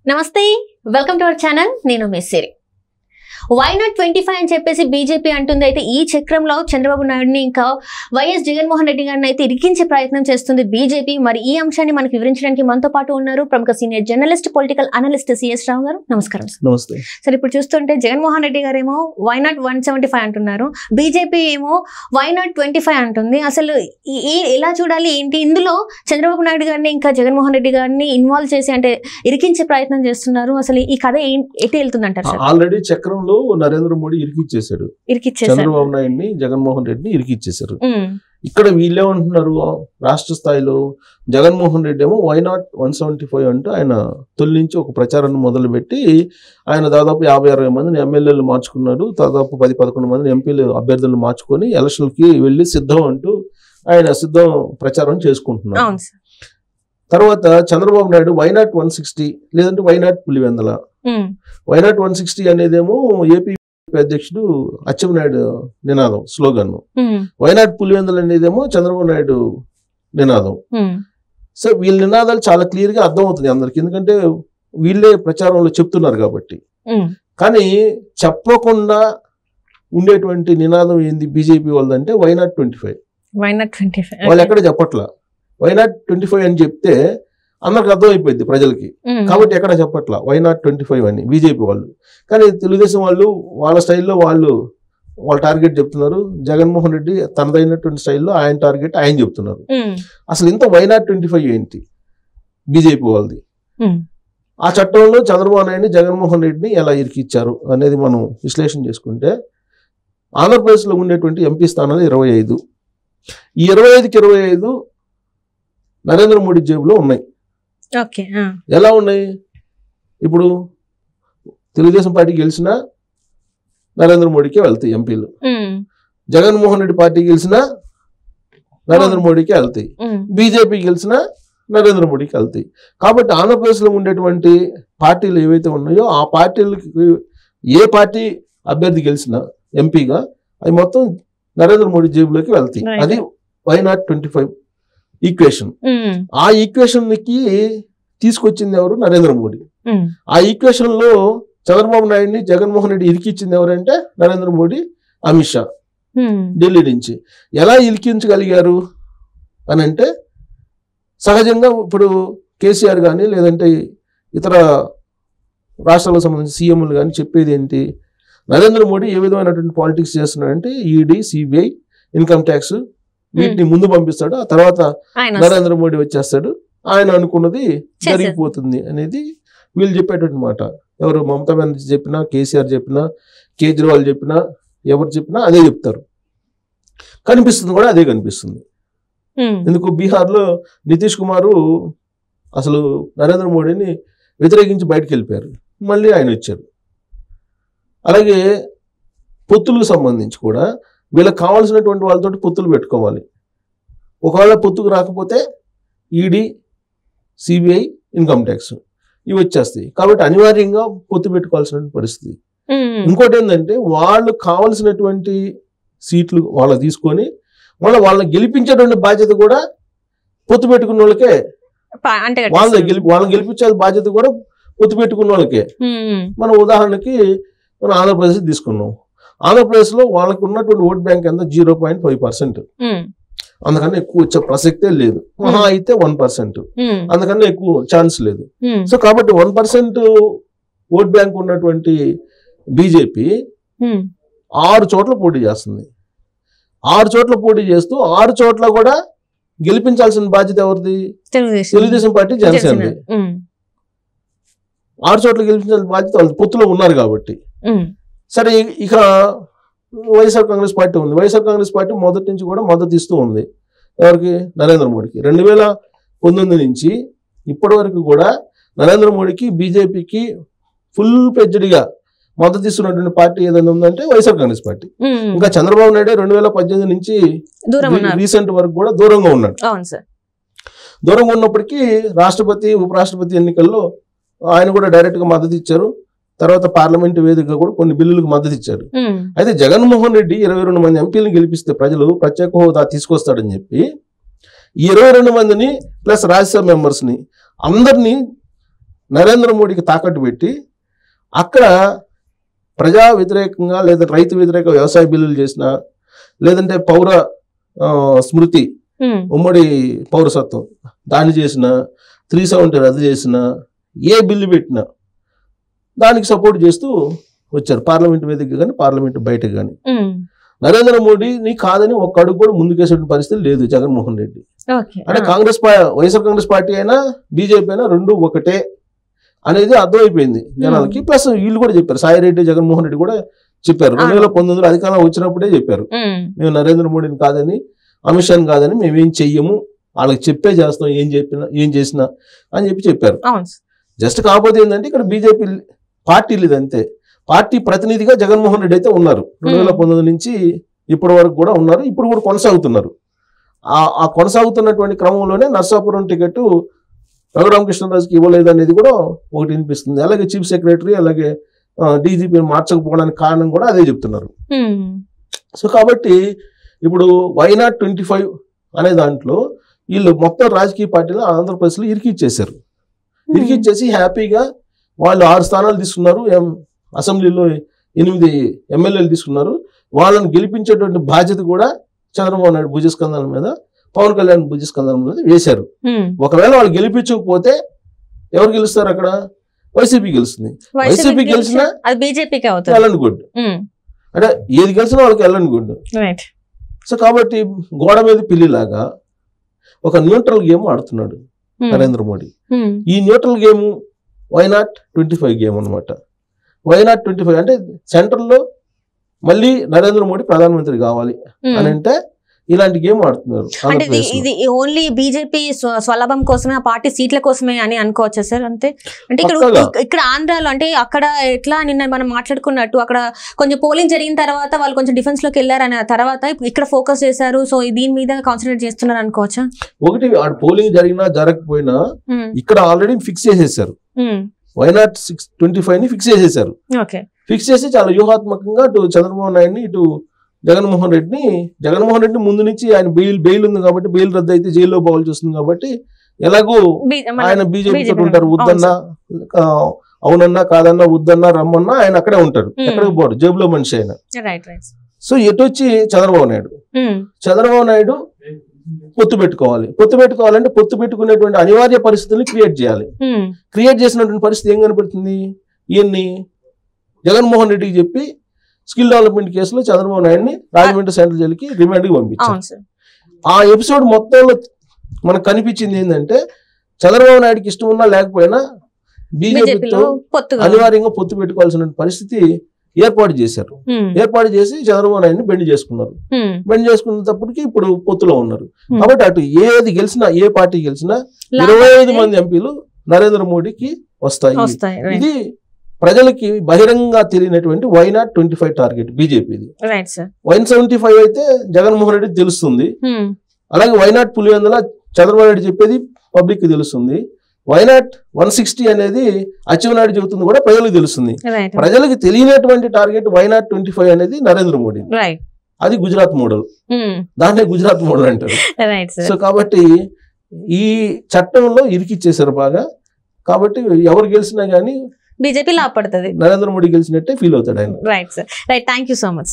నమస్తే, welcome to our channel. నేను మెస్సేరి. Why not 25 అని చెప్పేసి బీజేపీ అంటుంది. అయితే ఈ చక్రంలో చంద్రబాబు నాయుడుని ఇంకా వైఎస్ జగన్మోహన్ రెడ్డి గారిని అయితే ఇరికించే ప్రయత్నం చేస్తుంది బీజేపీ. మరి ఈ అంశాన్ని మనకు వివరించడానికి మనతో పాటు ఉన్నారు ప్రముఖ senior journalist, political analyst C S Rao గారు. నమస్కారం. నమస్తే సార్, ఇప్పుడు చూస్తుంటే జగన్మోహన్ రెడ్డి గారు ఏమో వై నాట్ 175 అంటున్నారు, బీజేపీ ఏమో వై నాట్ 25 అంటుంది. అసలు ఎలా చూడాలి, ఏంటి? ఇందులో చంద్రబాబు నాయుడు గారిని ఇంకా జగన్మోహన్ రెడ్డి గారిని ఇన్వాల్వ్ చేసి అంటే ఇరికించే ప్రయత్నం చేస్తున్నారు. అసలు ఈ కథ ఎటు వెళ్తుందంటారు సార్? ఆల్రెడీ చక్రంలో నరేంద్ర మోడీ ఇరికిచ్చేశాడు. చంద్రబాబు నాయుడిని, జగన్మోహన్ రెడ్డిని ఇరికిచ్చేశారు. ఇక్కడ వీళ్ళేమంటున్నారు, రాష్ట్ర స్థాయిలో జగన్మోహన్ రెడ్డి ఏమో వై నాట్ 175 అంటూ ఆయన తొలి నుంచి ఒక ప్రచారాన్ని మొదలుపెట్టి ఆయన దాదాపు 50-60 మందిని ఎమ్మెల్యేలు మార్చుకున్నాడు. దాదాపు 10-11 మందిని ఎంపీలు అభ్యర్థులను మార్చుకొని ఎలక్షన్కి వెళ్ళి సిద్ధం అంటూ ఆయన సిద్ధం ప్రచారం చేసుకుంటున్నారు. తర్వాత చంద్రబాబు నాయుడు వై నాట్ 160 లేదంటే why not Pulivendula. Why not 160 అనేదేమో ఏపీ అధ్యక్షుడు అచ్చెన్నాయుడు నినాదం, స్లోగన్. వై నాట్ పులివెందల అనేదేమో చంద్రబాబు నాయుడు నినాదం. సో వీళ్ళ నినాదాలు చాలా క్లియర్ గా అర్థం అవుతుంది అందరికి, ఎందుకంటే వీళ్ళే ప్రచారంలో చెప్తున్నారు కాబట్టి. కానీ చెప్పకుండా ఉండేటువంటి నినాదం ఏంది బీజేపీ వాళ్ళదంటే వై నాట్ 25. వాళ్ళు ఎక్కడ చెప్పట్లా. వై నాట్ 25 అని చెప్తే అందరికి అర్థమైపోయింది ప్రజలకి, కాబట్టి ఎక్కడ చెప్పట్లా వై నాట్ 25 అని బీజేపీ వాళ్ళు. కానీ తెలుగుదేశం వాళ్ళు వాళ్ళ స్టైల్లో వాళ్ళు టార్గెట్ చెప్తున్నారు. జగన్మోహన్ రెడ్డి తనదైనటువంటి స్టైల్లో ఆయన టార్గెట్ ఆయన చెప్తున్నారు. అసలు ఇంత వై నాట్ 25 ఏంటి బీజేపీ వాళ్ళది? ఆ చట్టంలో చంద్రబాబు నాయుడిని, జగన్మోహన్ రెడ్డిని ఎలా ఇరికిచ్చారు అనేది మనం విశ్లేషణ చేసుకుంటే, ఆంధ్రప్రదేశ్లో ఉండేటువంటి ఎంపీ స్థానాలు 25. ఈ 25కి 25 నరేంద్ర మోడీ జేబులో ఉన్నాయి. ఎలా ఉన్నాయి? ఇప్పుడు తెలుగుదేశం పార్టీ గెలిచినా నరేంద్ర మోడీకే వెళ్తాయి ఎంపీలు, జగన్మోహన్ రెడ్డి పార్టీ గెలిచినా నరేంద్ర మోడీకే వెళ్తాయి, బీజేపీ గెలిచినా నరేంద్ర మోడీకి వెళ్తాయి. కాబట్టి ఆంధ్రప్రదేశ్లో ఉండేటువంటి పార్టీలు ఏవైతే ఉన్నాయో ఆ పార్టీలకి ఏ పార్టీ అభ్యర్థి గెలిచినా ఎంపీగా అవి మొత్తం నరేంద్ర మోడీ జేబులోకి వెళ్తాయి. అది వై నాట్ 25 ఈక్వేషన్. ఆ ఈక్వేషన్ కి తీసుకొచ్చింది ఎవరు? నరేంద్ర మోడీ. ఆ ఈక్వేషన్ లో చంద్రబాబు నాయుడిని, జగన్మోహన్ రెడ్డి ఇరికిచ్చింది ఎవరంటే నరేంద్ర మోడీ, అమిత్ షా ఢిల్లీ నుంచి. ఎలా ఇరికించగలిగారు అని అంటే, సహజంగా ఇప్పుడు కేసీఆర్ కానీ లేదంటే ఇతర రాష్ట్రాలకు సంబంధించిన సీఎంలు కానీ చెప్పేది ఏంటి, నరేంద్ర మోడీ ఏ విధమైనటువంటి పాలిటిక్స్ చేస్తున్నాడంటే ఈడీ, సిబిఐ, ఇన్కమ్ ట్యాక్స్ వీటిని ముందు పంపిస్తాడు, ఆ తర్వాత నరేంద్ర మోడీ వచ్చేస్తాడు, ఆయన అనుకున్నది జరిగిపోతుంది అనేది వీళ్ళు చెప్పేటువంటి మాట. ఎవరు మమతా బెనర్జీ చెప్పినా, కేసీఆర్ చెప్పినా, కేజ్రీవాల్ చెప్పినా, ఎవరు చెప్పినా అదే చెప్తారు. కనిపిస్తుంది కూడా అదే కనిపిస్తుంది. ఎందుకు బీహార్లో నితీష్ కుమారు అసలు నరేంద్ర మోడీని వ్యతిరేకించి బయటకు వెళ్ళిపోయారు, మళ్ళీ ఆయన వచ్చారు. అలాగే పొత్తులకు సంబంధించి కూడా వీళ్ళకి కావాల్సినటువంటి వాళ్ళతో పొత్తులు పెట్టుకోవాలి. ఒకవేళ పొత్తుకు రాకపోతే ఈడీ, సిబిఐ, ఇన్కమ్ ట్యాక్స్ ఇవి వచ్చేస్తాయి. కాబట్టి అనివార్యంగా పొత్తు పెట్టుకోవాల్సిన పరిస్థితి. ఇంకోటి ఏంటంటే, వాళ్ళు కావాల్సినటువంటి సీట్లు వాళ్ళు తీసుకొని మళ్ళీ వాళ్ళని గెలిపించేటువంటి బాధ్యత కూడా పొత్తు పెట్టుకున్న వాళ్ళకే, వాళ్ళని గెలిపించే బాధ్యత కూడా పొత్తు పెట్టుకున్న వాళ్ళకే. మనం ఉదాహరణకి మనం ఆంధ్రప్రదేశ్ తీసుకున్నాం. ఆంధ్రప్రదేశ్ లో వాళ్ళకు ఉన్నటువంటి ఓట్ బ్యాంక్ ఎంత? 0.5%. అందుకన్నా ఎక్కువ వచ్చే ప్రసక్తే లేదు. మహా అయితే 1%, అందుకన్నా ఎక్కువ ఛాన్స్ లేదు. సో కాబట్టి 1% ఓట్ బ్యాంక్ ఉన్నటువంటి బీజేపీ 6 చోట్ల పోటీ చేస్తుంది. 6 చోట్ల పోటీ చేస్తూ 6 చోట్ల కూడా గెలిపించాల్సిన బాధ్యత ఎవరిది? తెలుగుదేశం పార్టీ, జనసేనది. 6 చోట్ల గెలిపించాల్సిన బాధ్యత వాళ్ళు పొత్తులో ఉన్నారు కాబట్టి. సరే, ఇక వైఎస్ఆర్ కాంగ్రెస్ పార్టీ ఉంది. వైఎస్ఆర్ కాంగ్రెస్ పార్టీ మొదటి నుంచి కూడా మద్దతు ఇస్తూ ఉంది ఎవరికి? నరేంద్ర మోడీకి. 2019 నుంచి ఇప్పటి వరకు కూడా నరేంద్ర మోడీకి, బీజేపీకి ఫుల్ పెజ్డ్గా మద్దతు ఇస్తున్నటువంటి పార్టీ ఏదైనా ఉందంటే వైఎస్ఆర్ కాంగ్రెస్ పార్టీ. ఇంకా చంద్రబాబు నాయుడు 2018 నుంచి రీసెంట్ వరకు కూడా దూరంగా ఉన్నాడు. దూరంగా ఉన్నప్పటికీ రాష్ట్రపతి, ఉపరాష్ట్రపతి ఎన్నికల్లో ఆయన కూడా డైరెక్ట్ గా మద్దతు ఇచ్చారు. తర్వాత పార్లమెంటు వేదికగా కూడా కొన్ని బిల్లులకు మద్దతు ఇచ్చారు. అయితే జగన్మోహన్ రెడ్డి 22 మంది ఎంపీలను గెలిపిస్తే ప్రజలు ప్రత్యేక హోదా తీసుకొస్తాడని చెప్పి 22 మందిని ప్లస్ రాజ్యసభ మెంబర్స్ని అందరినీ నరేంద్ర మోడీకి తాకట్టు పెట్టి అక్కడ ప్రజా వ్యతిరేకంగా లేదా రైతు వ్యతిరేక వ్యవసాయ బిల్లులు చేసిన, లేదంటే పౌర స్మృతి ఉమ్మడి పౌరసత్వం దాన్ని చేసిన, 370 రద్దు చేసిన, ఏ బిల్లు పెట్టినా దానికి సపోర్ట్ చేస్తూ వచ్చారు. పార్లమెంట్ వేదిక కానీ పార్లమెంట్ బయటకు కానీ. నరేంద్ర మోడీని కాదని ఒక్క అడుగు కూడా ముందుకేసే పరిస్థితి లేదు జగన్మోహన్ రెడ్డి. అంటే వైఎస్ఆర్ కాంగ్రెస్ పార్టీ అయినా బీజేపీ అయినా రెండు ఒకటే అనేది అర్థమైపోయింది జనాలకి. ప్లస్ వీళ్ళు కూడా చెప్పారు, సాయిరెడ్డి జగన్మోహన్ రెడ్డి కూడా చెప్పారు. 2019 అధికారం వచ్చినప్పుడే చెప్పారు, మేము నరేంద్ర మోడీని కాదని, అమిత్ షాని కాదని మేమేం చెయ్యము, వాళ్ళకి చెప్పే చేస్తాం, ఏం చేసినా అని చెప్పారు. జస్ట్ కాకపోతే ఏంటంటే ఇక్కడ బీజేపీ పార్టీ లేదు అంతే. పార్టీ ప్రతినిధిగా జగన్మోహన్ రెడ్డి అయితే ఉన్నారు. 2019 నుంచి ఇప్పటి వరకు కూడా ఉన్నారు, ఇప్పుడు కూడా కొనసాగుతున్నారు. ఆ కొనసాగుతున్నటువంటి క్రమంలోనే నర్సాపురం టికెట్ రఘురామకృష్ణరాజుకి ఇవ్వలేదు అనేది కూడా ఒకటి వినిపిస్తుంది. అలాగే చీఫ్ సెక్రటరీ అలాగే డీజీపీని మార్చకపోవడానికి కారణం కూడా అదే చెప్తున్నారు. సో కాబట్టి ఇప్పుడు వైనాట్ 25 అనే దాంట్లో వీళ్ళు మొత్తం రాజకీయ పార్టీలు ఆంధ్రప్రదేశ్లో ఇరికిచ్చేశారు. ఇరికిచ్చేసి హ్యాపీగా వాళ్ళు 6 స్థానాలు తీసుకున్నారు, అసెంబ్లీలో 8 ఎమ్మెల్యేలు తీసుకున్నారు. వాళ్ళని గెలిపించేటువంటి బాధ్యత కూడా చంద్రబాబు నాయుడు భుజస్కంధాల మీద, పవన్ కళ్యాణ్ భుజస్కంధాల మీద వేశారు. ఒకవేళ వాళ్ళు గెలిపించకపోతే ఎవరు గెలుస్తారు? అక్కడ వైసీపీ గెలుస్తుంది. వైసీపీ గెలిచినా వెళ్ళని గుడ్, అంటే ఏది గెలిచినా వాళ్ళకి వెళ్ళని గుడ్. సో కాబట్టి గోడ మీద పిల్లిలాగా ఒక న్యూట్రల్ గేమ్ ఆడుతున్నాడు నరేంద్ర మోడీ. ఈ న్యూట్రల్ గేమ్ వైనాట్ 25 గేమ్ అనమాట. వైనాట్ 25 అంటే సెంట్రల్లో మళ్ళీ నరేంద్ర మోడీ ప్రధానమంత్రి కావాలి అని అంటే ఇలాంటి గేమ్ ఆడుతున్నారు. అంటే ఇది ఓన్లీ బీజేపీ స్వలాభం కోసమే, ఆ పార్టీ సీట్ల కోసమే అని అనుకోవచ్చా సార్? అంతే అంటే ఇక్కడ ఆంధ్రాలో అంటే అక్కడ ఎట్లా నిన్న మనం మాట్లాడుకున్నట్టు అక్కడ కొంచెం పోలింగ్ జరిగిన తర్వాత వాళ్ళు కొంచెం డిఫెన్స్ లోకి వెళ్ళారని తర్వాత ఇక్కడ ఫోకస్ చేశారు. సో దీని మీద కాన్సన్ట్రేట్ చేస్తున్నారు అనుకోవచ్చా? ఒకటి పోలింగ్ జరిగినా జరగకపోయినా ఇక్కడ ఆల్రెడీ ఫిక్స్ చేసేసారు. వైనాట్ 25 ని ఫిక్స్ చేసేసారు. ఫిక్స్ చేసి చాలా వ్యూహాత్మకంగా ఇటు చంద్రబాబు నాయుడిని, ఇటు జగన్మోహన్ రెడ్డిని ముందు నుంచి ఆయన బెయిల్ ఉంది కాబట్టి, బెయిల్ రద్దు అయితే జైల్లో పోవాల్సి వస్తుంది కాబట్టి ఎలాగో ఆయన బీజేపీతో ఉంటారు. వద్దన్నా అవునన్నా కాదన్నా వద్దన్నా రమ్మన్నా ఆయన అక్కడే ఉంటారు, ఎక్కడికి పోడు, జేబులో మనిషి ఆయన. సో ఎటు వచ్చి చంద్రబాబు నాయుడు పొత్తు పెట్టుకోవాలంటే పొత్తు పెట్టుకునేటువంటి అనివార్య పరిస్థితుల్ని క్రియేట్ చేయాలి. క్రియేట్ చేసినటువంటి పరిస్థితి ఏం కనపడుతుంది? ఈయన్ని జగన్మోహన్ రెడ్డికి చెప్పి స్కిల్ డెవలప్మెంట్ కేసులో చంద్రబాబు నాయుడిని రాజమండ్రి సెంట్రల్ జైలుకి రిమాండ్కి పంపించారు. ఆ ఎపిసోడ్ మొత్తంలో మనకు కనిపించింది ఏంటంటే చంద్రబాబు నాయుడికి ఇష్టం ఉన్నా లేకపోయినా బీజేపీతో అనివార్యంగా పొత్తు పెట్టుకోవాల్సిన పరిస్థితి ఏర్పాటు చేశారు. ఏర్పాటు చేసి చంద్రబాబు నాయుడిని బెండ్ చేసుకున్నారు. బెండ్ చేసుకున్నప్పటికీ ఇప్పుడు పొత్తులో ఉన్నారు. కాబట్టి అటు ఏది గెలిచినా, ఏ పార్టీ గెలిచినా 25 మంది ఎంపీలు నరేంద్ర మోడీకి వస్తాయి. ఇది ప్రజలకి బహిరంగంగా తెలియనటువంటి వైనాట్ 25 టార్గెట్ బీజేపీది. 175 అయితే జగన్మోహన్ రెడ్డి తెలుస్తుంది. అలాగే వైనాట్ పులివెందుల చంద్రబాబు నాయుడు చెప్పేది పబ్లిక్ కి తెలుస్తుంది. వైనాట్ 160 అనేది అచ్చెన్నాయుడు చెబుతుంది కూడా ప్రజలకు తెలుస్తుంది. ప్రజలకు తెలియనటువంటి టార్గెట్ వైనాట్ 25 అనేది నరేంద్ర మోడీ. అది గుజరాత్ మోడల్, దాంట్లో గుజరాత్ మోడల్ అంటారు. సో కాబట్టి ఈ చట్టంలో ఇరికిచ్చేసారు బాగా. కాబట్టి ఎవరు గెలిచినా గానీ బీజేపీ లాభపడుతుంది, నరేంద్ర మోడీ గెలిచినట్టే ఫీల్ అవుతాడు ఆయన. Right sir, right. Thank you so much.